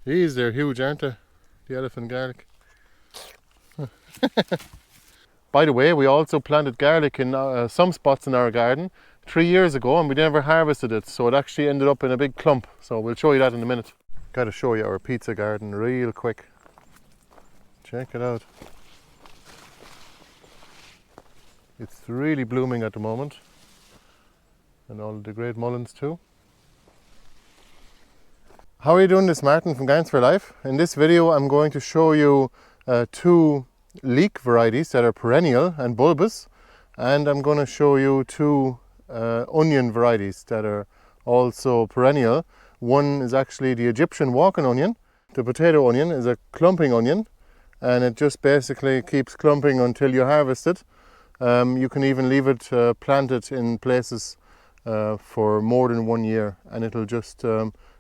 These, they're huge, aren't they? The elephant garlic. By the way, we also planted garlic in some spots in our garden 3 years ago, and we never harvested it, so it actually ended up in a big clump. So we'll show you that in a minute. Got to show you our pizza garden real quick. Check it out. It's really blooming at the moment, and all the great mulleins too. How are you doing? This is Martin from Gardens for Life. In this video I'm going to show you two leek varieties that are perennial and bulbous, and I'm going to show you two onion varieties that are also perennial. One is actually the Egyptian walking onion. The potato onion is a clumping onion, and it just basically keeps clumping until you harvest it. You can even leave it planted in places for more than 1 year, and it'll just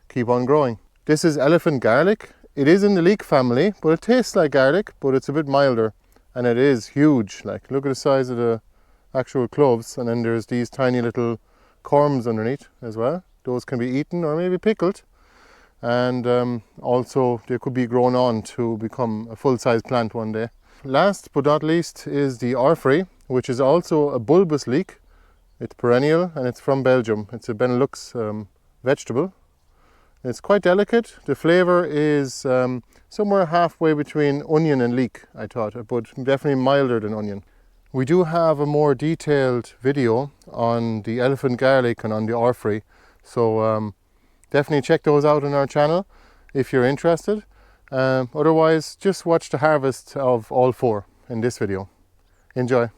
keep on growing. This is elephant garlic. It is in the leek family, but it tastes like garlic, but it's a bit milder, and it is huge. Like, look at the size of the actual cloves, and then there's these tiny little corms underneath as well. Those can be eaten or maybe pickled, and also they could be grown on to become a full-size plant one day. Last but not least is the Oerprei, which is also a bulbous leek. It's perennial and it's from Belgium. It's a Benelux vegetable. It's quite delicate. The flavour is somewhere halfway between onion and leek, I thought, but definitely milder than onion. We do have a more detailed video on the elephant garlic and on the Oerprei, so definitely check those out on our channel if you're interested. Otherwise, just watch the harvest of all four in this video. Enjoy.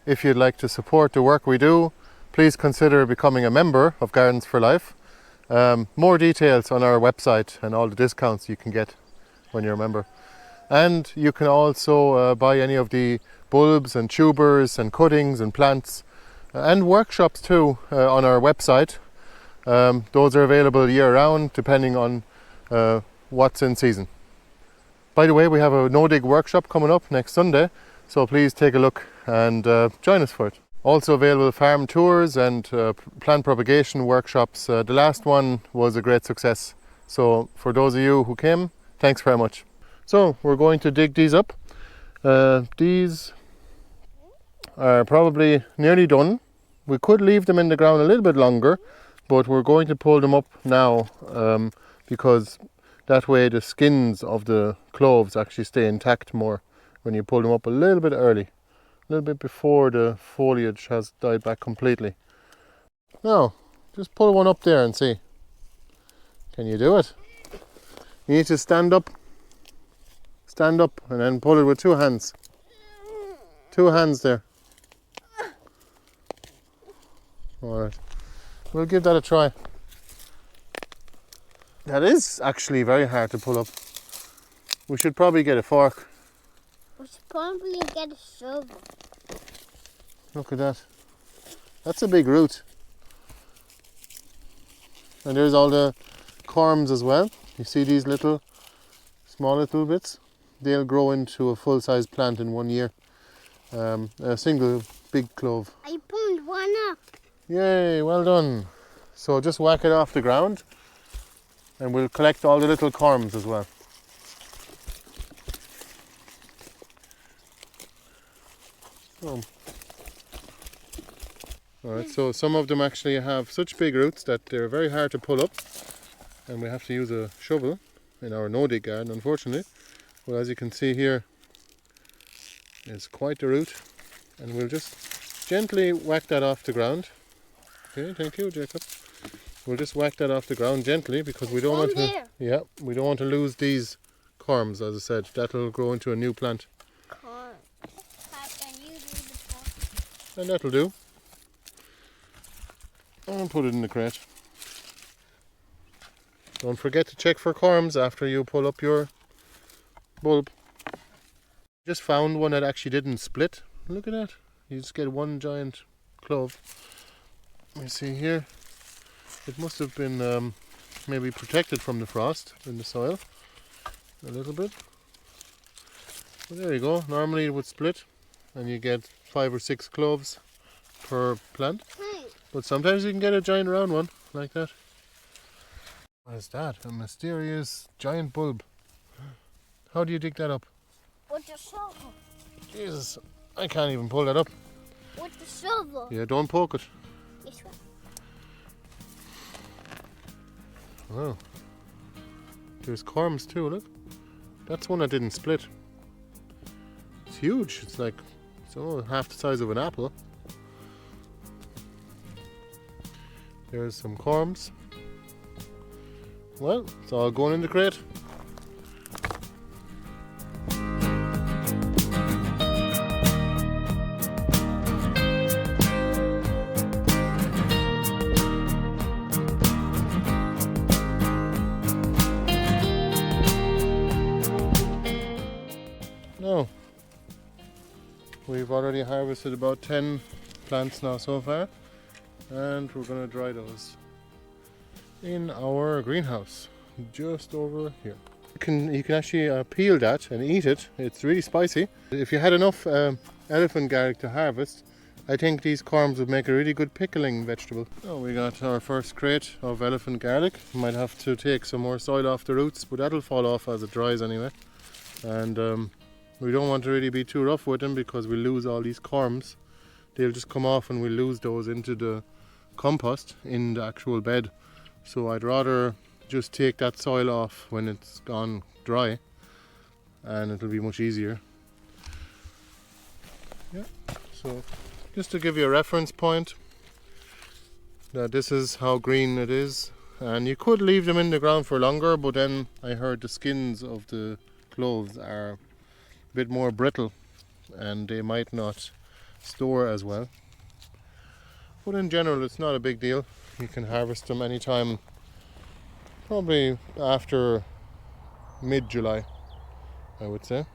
If you'd like to support the work we do, please consider becoming a member of Gardens for Life. More details on our website and all the discounts you can get when you're a member. And you can also buy any of the bulbs and tubers and cuttings and plants and workshops too on our website. Those are available year round depending on what's in season. By the way, we have a no-dig workshop coming up next Sunday, so please take a look and join us for it. Also available farm tours and plant propagation workshops. The last one was a great success. So for those of you who came, thanks very much. So we're going to dig these up. These are probably nearly done. We could leave them in the ground a little bit longer, but we're going to pull them up now because that way the skins of the cloves actually stay intact more when you pull them up a little bit early. A little bit before the foliage has died back completely. Now, just pull one up there and see. Can you do it? You need to stand up, and then pull it with two hands. Two hands there. Alright, we'll give that a try. That is actually very hard to pull up. We should probably get a fork. We should probably get a shovel. Look at that. That's a big root. And there's all the corms as well. You see these little, small little bits? They'll grow into a full-size plant in 1 year. A single big clove. I pulled one up. Yay, well done. So just whack it off the ground, and we'll collect all the little corms as well. Alright, so some of them actually have such big roots that they're very hard to pull up, and we have to use a shovel in our no-dig garden, unfortunately. Well, as you can see here, it's quite the root, and we'll just gently whack that off the ground. Okay, thank you, Jacob. We'll just whack that off the ground gently because we don't want to. Yeah, we don't want to lose these corms. As I said, that'll grow into a new plant. Corn. Can you do the top? And that'll do. And put it in the crate. Don't forget to check for corms after you pull up your bulb. Just found one that actually didn't split. Look at that. You just get one giant clove. Let me see here. It must have been maybe protected from the frost in the soil a little bit. Well, there you go. Normally it would split and you get 5 or 6 cloves per plant. But sometimes you can get a giant round one like that. What is that? A mysterious giant bulb. How do you dig that up? With the shovel. Jesus, I can't even pull that up. With the shovel. Yeah, don't poke it. This one. Oh. There's corms too, look. That's one that didn't split. It's huge. It's like half the size of an apple. There's some corms. Well, it's all going in the crate. No. We've already harvested about 10 plants now so far, and we're going to dry those in our greenhouse just over here. You can actually peel that and eat it. It's really spicy. If you had enough elephant garlic to harvest, I think these corms would make a really good pickling vegetable. Oh, we got our first crate of elephant garlic. Might have to take some more soil off the roots, but that'll fall off as it dries anyway. And we don't want to really be too rough with them because we lose all these corms. They'll just come off and we'll lose those into the compost in the actual bed. So I'd rather just take that soil off when it's gone dry, and it'll be much easier. Yeah, so just to give you a reference point, that this is how green it is, and you could leave them in the ground for longer, but then I heard the skins of the cloves are a bit more brittle and they might not store as well. But in general it's not a big deal. You can harvest them anytime, probably after mid-July, I would say.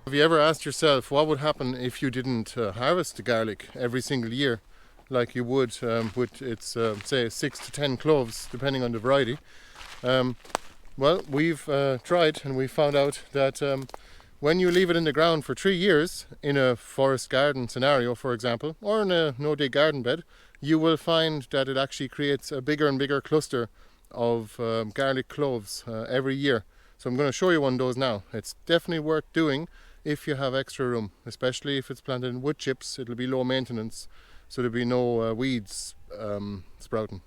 Have you ever asked yourself what would happen if you didn't harvest the garlic every single year like you would with its say 6 to 10 cloves, depending on the variety? Well, we've tried, and we found out that when you leave it in the ground for 3 years in a forest garden scenario, for example, or in a no-dig garden bed, you will find that it actually creates a bigger and bigger cluster of garlic cloves every year. So I'm going to show you one of those now. It's definitely worth doing if you have extra room, especially if it's planted in wood chips. It'll be low maintenance, so there'll be no weeds sprouting.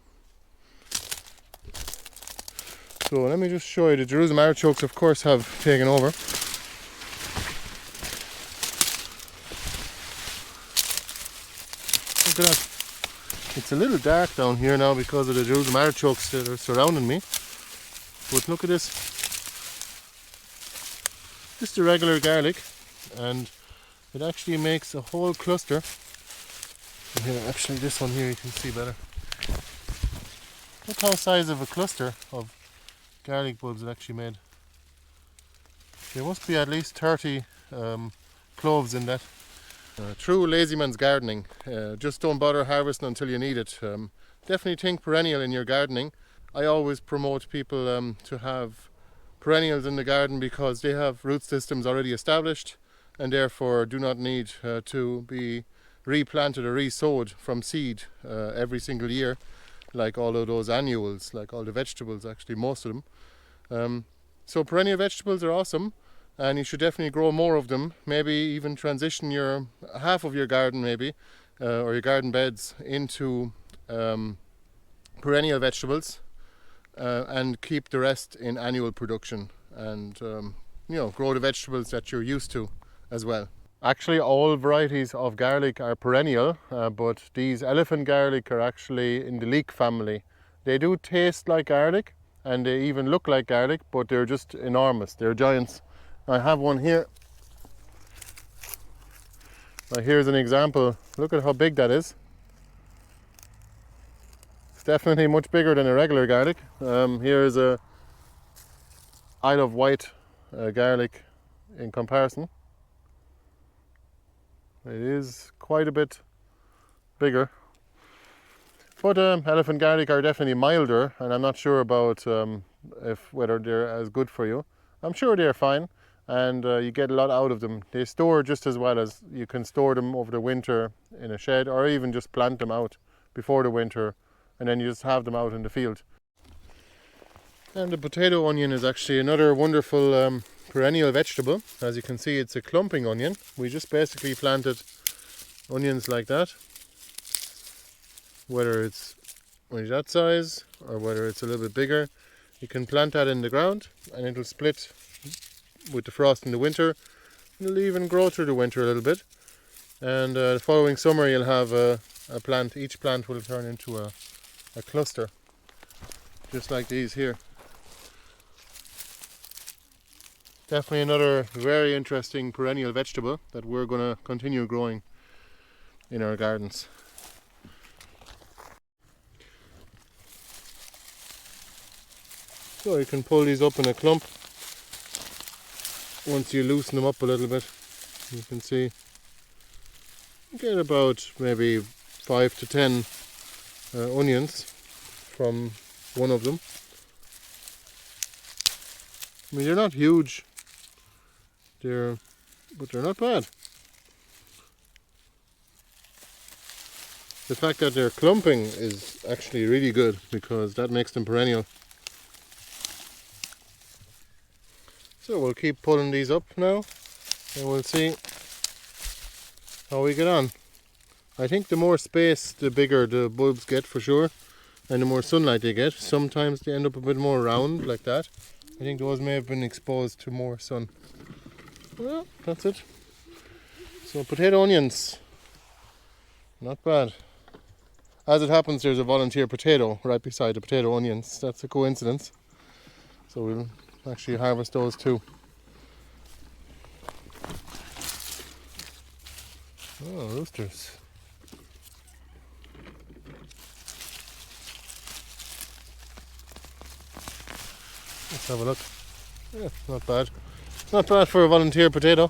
So let me just show you. The Jerusalem artichokes, of course, have taken over. Look at that. It's a little dark down here now because of the Jerusalem artichokes that are surrounding me. But look at this. Just a regular garlic, and it actually makes a whole cluster. And here, actually this one here you can see better. Look how size of a cluster of garlic bulbs it actually made. There must be at least 30 cloves in that. True lazy man's gardening. Just don't bother harvesting until you need it. Definitely think perennial in your gardening. I always promote people to have perennials in the garden because they have root systems already established and therefore do not need to be replanted or re-sowed from seed every single year, like all of those annuals, like all the vegetables, actually most of them. So perennial vegetables are awesome, and you should definitely grow more of them. Maybe even transition your half of your garden maybe or your garden beds into perennial vegetables and keep the rest in annual production, and grow the vegetables that you're used to as well. Actually all varieties of garlic are perennial, but these elephant garlic are actually in the leek family. They do taste like garlic and they even look like garlic, but they're just enormous. They're giants. I have one here. Now here's an example. Look at how big that is. It's definitely much bigger than a regular garlic. Here's a Isle of Wight garlic in comparison. It is quite a bit bigger. But elephant garlic are definitely milder, and I'm not sure about whether they're as good for you. I'm sure they're fine, and you get a lot out of them. They store just as well as you can store them over the winter in a shed, or even just plant them out before the winter and then you just have them out in the field. And the potato onion is actually another wonderful perennial vegetable. As you can see, it's a clumping onion. We just basically planted onions like that, whether it's only that size or whether it's a little bit bigger. You can plant that in the ground and it'll split with the frost in the winter. It'll even grow through the winter a little bit, and the following summer you'll have a plant. Each plant will turn into a cluster, just like these here. Definitely another very interesting perennial vegetable that we're going to continue growing in our gardens. So you can pull these up in a clump. Once you loosen them up a little bit, you can see you get about maybe 5 to 10 onions from one of them. I mean, they're not huge, but they're not bad. The fact that they're clumping is actually really good because that makes them perennial. So we'll keep pulling these up now and we'll see how we get on. I think the more space, the bigger the bulbs get for sure, and the more sunlight they get. Sometimes they end up a bit more round like that. I think those may have been exposed to more sun. Well, that's it. So potato onions, not bad. As it happens, there's a volunteer potato right beside the potato onions. That's a coincidence. So we'll actually harvest those too. Oh, roosters. Let's have a look. Yeah, not bad. Not bad for a volunteer potato.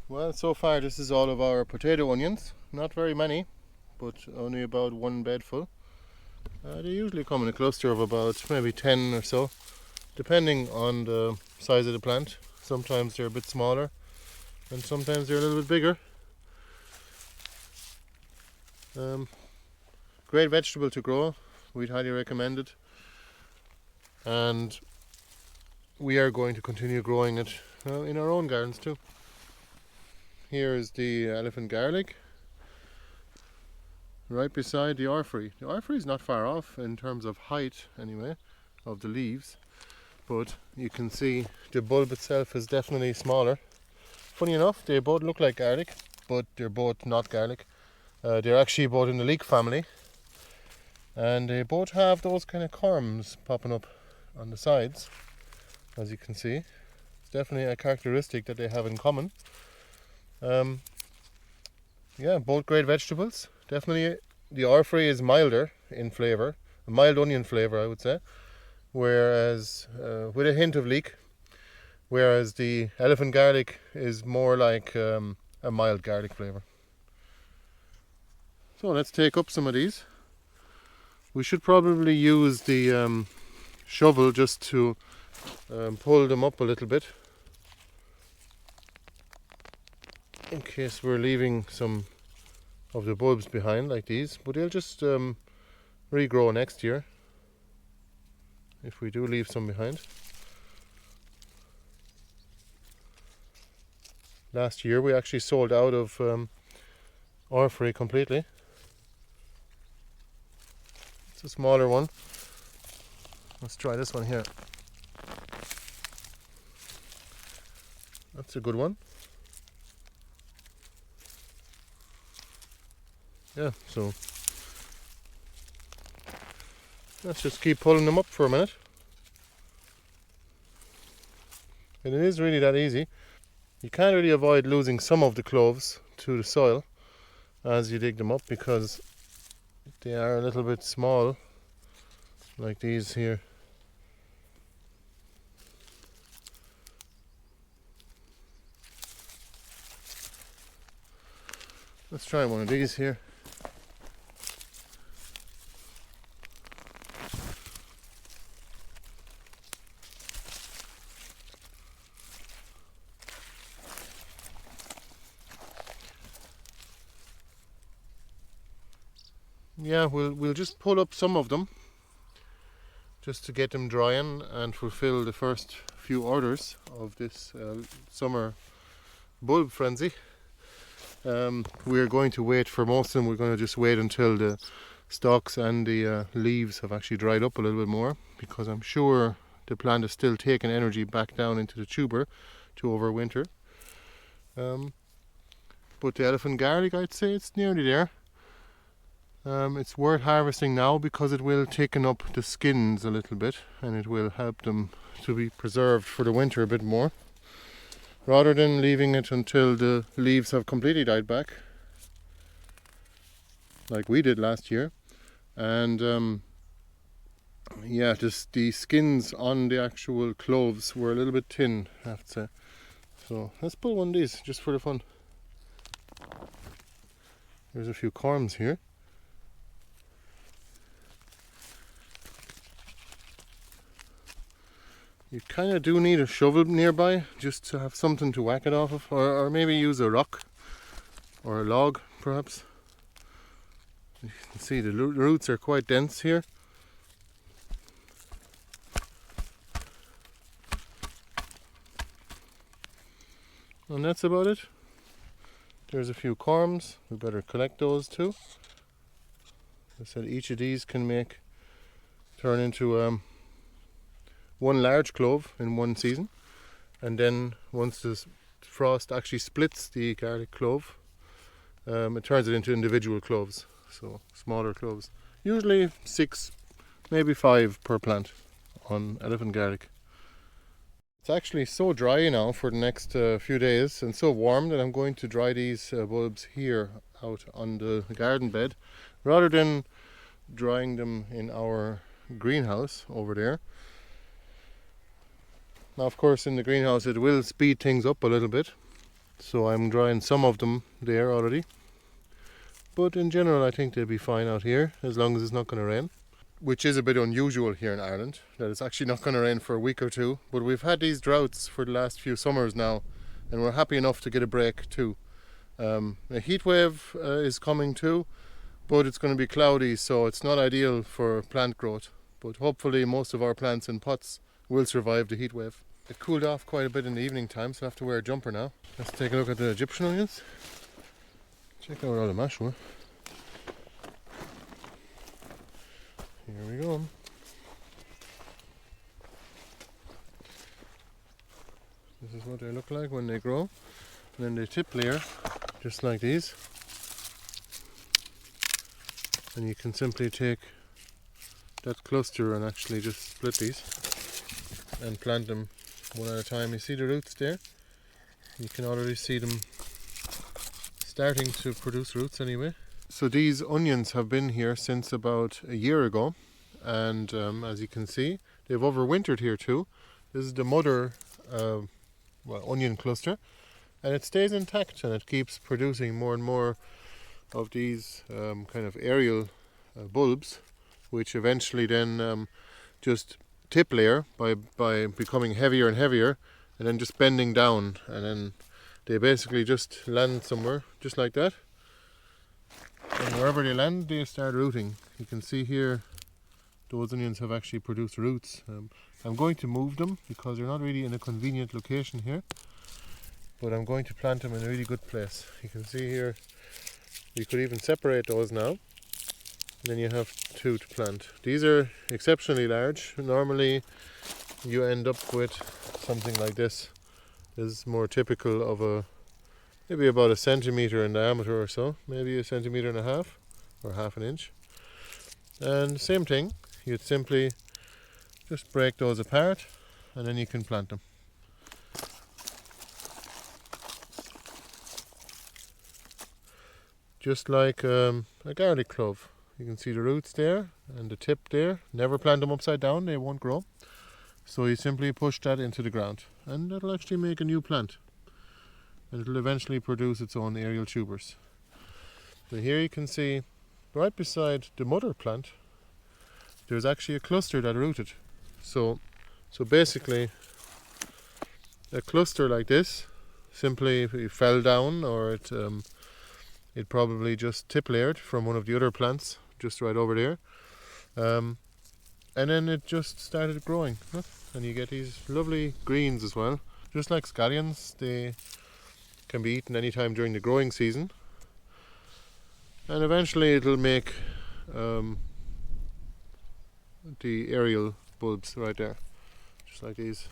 Well, so far this is all of our potato onions. Not very many, but only about one bed full. They usually come in a cluster of about maybe 10 or so, depending on the size of the plant. Sometimes they're a bit smaller and sometimes they're a little bit bigger. Great vegetable to grow. We'd highly recommend it, and we are going to continue growing it in our own gardens too. Here is the elephant garlic right beside the Oerprei. The Oerprei is not far off in terms of height anyway of the leaves, but you can see the bulb itself is definitely smaller. Funny enough, they both look like garlic, but they're both not garlic. They're actually both in the leek family, and they both have those kind of corms popping up on the sides, as you can see. It's definitely a characteristic that they have in common. Yeah, both great vegetables. Definitely the Oerprei is milder in flavour, a mild onion flavour I would say, whereas with a hint of leek, whereas the elephant garlic is more like a mild garlic flavour. So let's take up some of these. We should probably use the shovel just to pull them up a little bit, in case we're leaving some of the bulbs behind like these, but they'll just regrow next year if we do leave some behind. Last year we actually sold out of Oerprei completely. It's a smaller one. Let's try this one here. That's a good one. Yeah, so let's just keep pulling them up for a minute. And it is really that easy. You can't really avoid losing some of the cloves to the soil as you dig them up because they are a little bit small, like these here. Let's try one of these here. yeah, we'll just pull up some of them just to get them drying and fulfill the first few orders of this summer bulb frenzy. We're going to wait for most of them. We're going to just wait until the stalks and the leaves have actually dried up a little bit more, because I'm sure the plant is still taking energy back down into the tuber to overwinter. But the elephant garlic, I'd say it's nearly there. It's worth harvesting now because it will thicken up the skins a little bit and it will help them to be preserved for the winter a bit more, rather than leaving it until the leaves have completely died back like we did last year. And yeah, just the skins on the actual cloves were a little bit thin, I have to say. So let's pull one of these just for the fun. There's a few corms here. You kind of do need a shovel nearby just to have something to whack it off of, or maybe use a rock or a log perhaps. You can see the roots are quite dense here. And that's about it. There's a few corms, we better collect those too. I said each of these can turn into one large clove in one season, and then once the frost actually splits the garlic clove, it turns it into individual cloves, so smaller cloves. Usually 6, maybe 5 per plant on elephant garlic. It's actually so dry now for the next few days and so warm that I'm going to dry these bulbs here out on the garden bed rather than drying them in our greenhouse over there. Now, of course, in the greenhouse it will speed things up a little bit, so I'm drying some of them there already. But in general I think they'll be fine out here as long as it's not going to rain, which is a bit unusual here in Ireland, that it's actually not going to rain for a week or two. But we've had these droughts for the last few summers now, and we're happy enough to get a break too. A heat wave is coming too, but it's going to be cloudy, so it's not ideal for plant growth. But hopefully most of our plants in pots will survive the heat wave. It cooled off quite a bit in the evening time, so I have to wear a jumper now. Let's take a look at the Egyptian onions. Check out all the mash were. Here we go. This is what they look like when they grow. And then they tip layer, just like these. And you can simply take that cluster and actually just split these and plant them one at a time. You see the roots there? You can already see them starting to produce roots anyway. So these onions have been here since about a year ago, and as you can see, they've overwintered here too. This is the mother onion cluster, and it stays intact and it keeps producing more and more of these kind of aerial bulbs, which eventually then just tip layer by becoming heavier and heavier, and then just bending down, and then they basically just land somewhere just like that, and wherever they land they start rooting. You can see here those onions have actually produced roots. I'm going to move them because they're not really in a convenient location here, but I'm going to plant them in a really good place. You can see here you could even separate those now. Then you have 2 to plant. These are exceptionally large. Normally you end up with something like this. This is more typical of maybe about 1 centimeter in diameter or so, maybe 1.5 centimeters or half an inch. And same thing, you'd simply just break those apart and then you can plant them. Just like a garlic clove. You can see the roots there and the tip there. Never plant them upside down, they won't grow. So you simply push that into the ground and that'll actually make a new plant. And it'll eventually produce its own aerial tubers. So here you can see right beside the mother plant there's actually a cluster that rooted. So basically a cluster like this simply fell down, or it probably just tip layered from one of the other plants just right over there. And then it just started growing. Look, and you get these lovely greens as well. Just like scallions, they can be eaten anytime during the growing season. And eventually it'll make the aerial bulbs right there, just like these.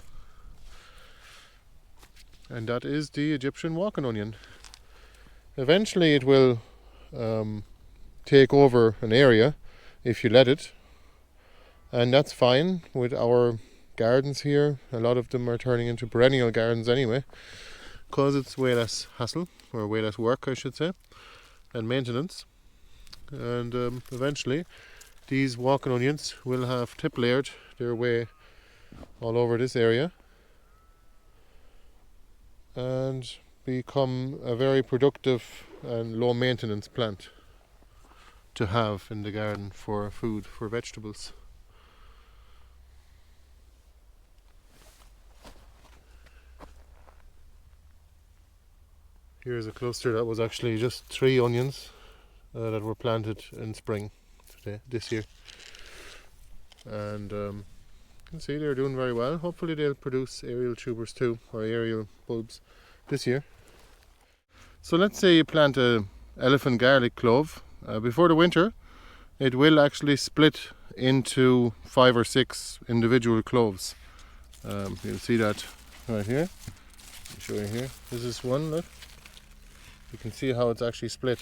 And that is the Egyptian walking onion. Eventually it will take over an area if you let it, and that's fine with our gardens here. A lot of them are turning into perennial gardens anyway, because it's way less hassle, or way less work I should say, and maintenance. And eventually these walking onions will have tip layered their way all over this area and become a very productive and low maintenance plant to have in the garden for food, for vegetables. Here's a cluster that was actually just 3 onions that were planted in spring this year, and you can see they're doing very well. Hopefully they'll produce aerial tubers too, or aerial bulbs this year. So let's say you plant a elephant garlic clove before the winter, it will actually split into 5 or 6 individual cloves. You'll see that right here. I'll show you here. This is one, look. You can see how it's actually split.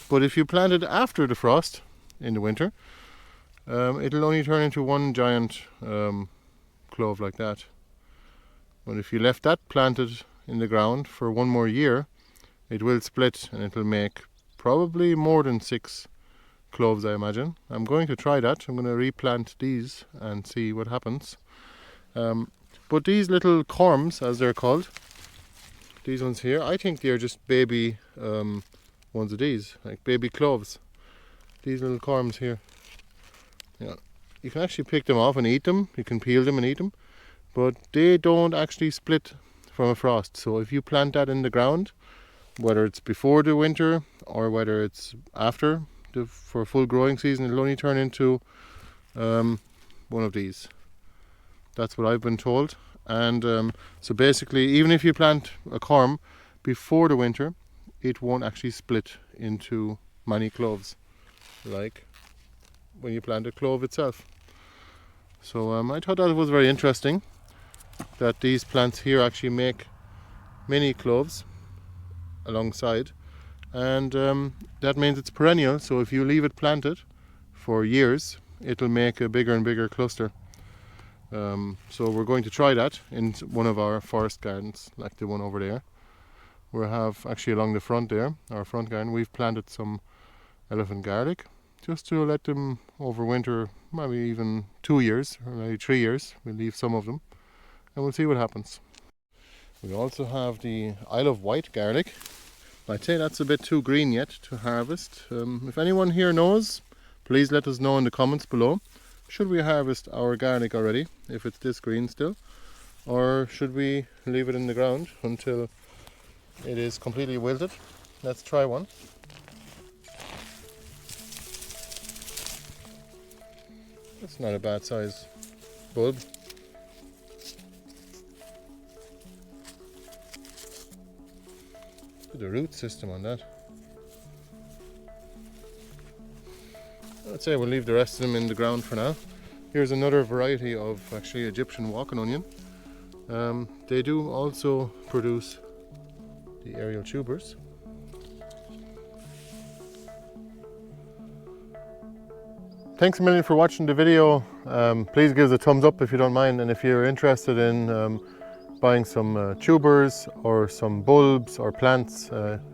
But if you plant it after the frost in the winter, it'll only turn into one giant clove like that. But if you left that planted in the ground for one more year, it will split and it'll make probably more than 6 cloves, I imagine. I'm going to try that. I'm going to replant these and see what happens. But these little corms, as they're called, these ones here, I think they're just baby ones of these, like baby cloves. These little corms here. Yeah, you can actually pick them off and eat them. You can peel them and eat them, but they don't actually split from a frost. So if you plant that in the ground, whether it's before the winter or whether it's after for full growing season, it'll only turn into one of these. That's what I've been told. And so basically, even if you plant a corm before the winter, it won't actually split into many cloves like when you plant a clove itself. So I thought that was very interesting that these plants here actually make mini cloves alongside, and that means it's perennial. So if you leave it planted for years, it'll make a bigger and bigger cluster. So we're going to try that in one of our forest gardens, like the one over there. We have actually along the front there, our front garden, we've planted some elephant garlic just to let them overwinter, maybe even 2 years or maybe 3 years. We'll leave some of them and we'll see what happens. We also have the Isle of Wight garlic. I'd say that's a bit too green yet to harvest. If anyone here knows, please let us know in the comments below. Should we harvest our garlic already, if it's this green still? Or should we leave it in the ground until it is completely wilted? Let's try one. That's not a bad size bulb. Look at the root system on that. I'd say we'll leave the rest of them in the ground for now. Here's another variety of actually Egyptian walking onion. They do also produce the aerial tubers. Thanks a million for watching the video. Please give us a thumbs up if you don't mind, and if you're interested in buying some tubers or some bulbs or plants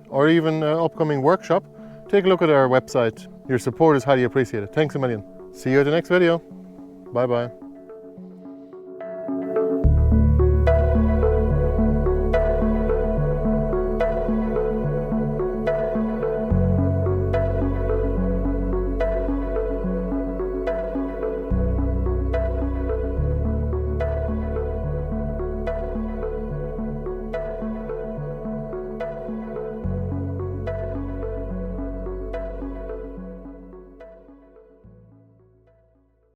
or even an upcoming workshop, take a look at our website. Your support is highly appreciated. Thanks a million. See you at the next video. Bye bye.